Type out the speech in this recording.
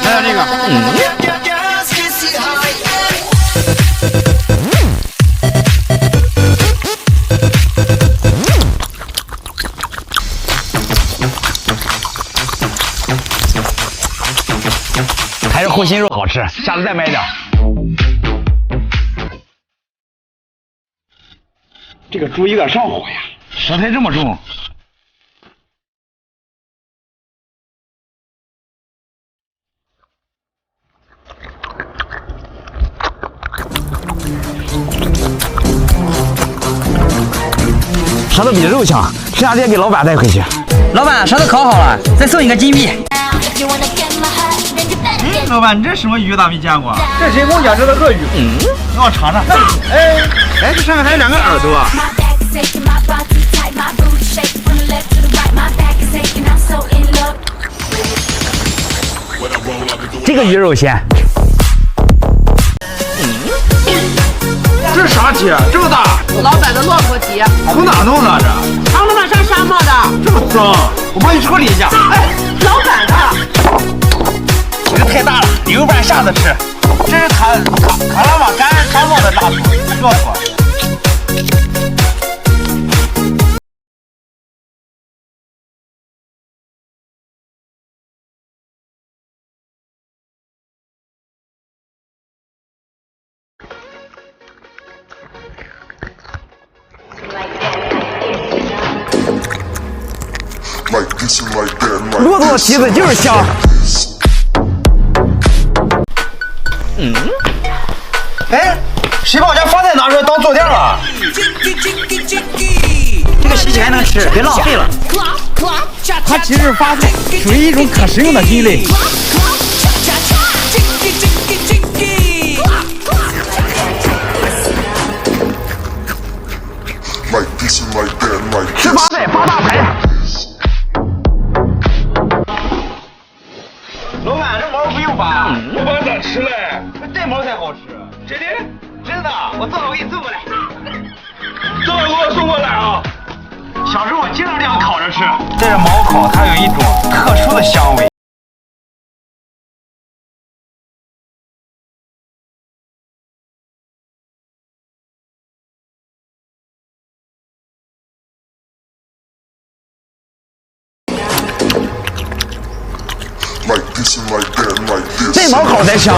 来这个。还是护心肉好吃，下次再买点。这个猪有点上火呀，舌苔这么重。舌头比肉强，吃两天给老板带回去。老板，舌头烤好了，再送你个金币。老板，你这什么鱼咋没见过？这人工养殖的鳄鱼。让我尝尝。哎，这上面还有两个耳朵。这个鱼肉鲜。这是啥鸡？这么大？老板的骆驼蹄。从哪弄的这？长他妈上沙漠的。这么脏，我帮你处理一下。哎，老板的。这个太大了，留半下次吃。这是卡拉瓦干沙漠的大骆驼。骆驼蹄子就是香。哎，谁把我家饭菜拿出来当坐垫了？这个洗起来能吃，别浪费了。它其实是发菜，属于一种可食用的菌类。吃发菜发大财。老板，这毛不用拔，我把咋吃嘞？这毛才好吃。真的？真的，我做好给你送过来。正好给我送过来啊！小时候我经常这样烤着吃。这是毛烤，它有一种特殊的香味。这毛烤才香。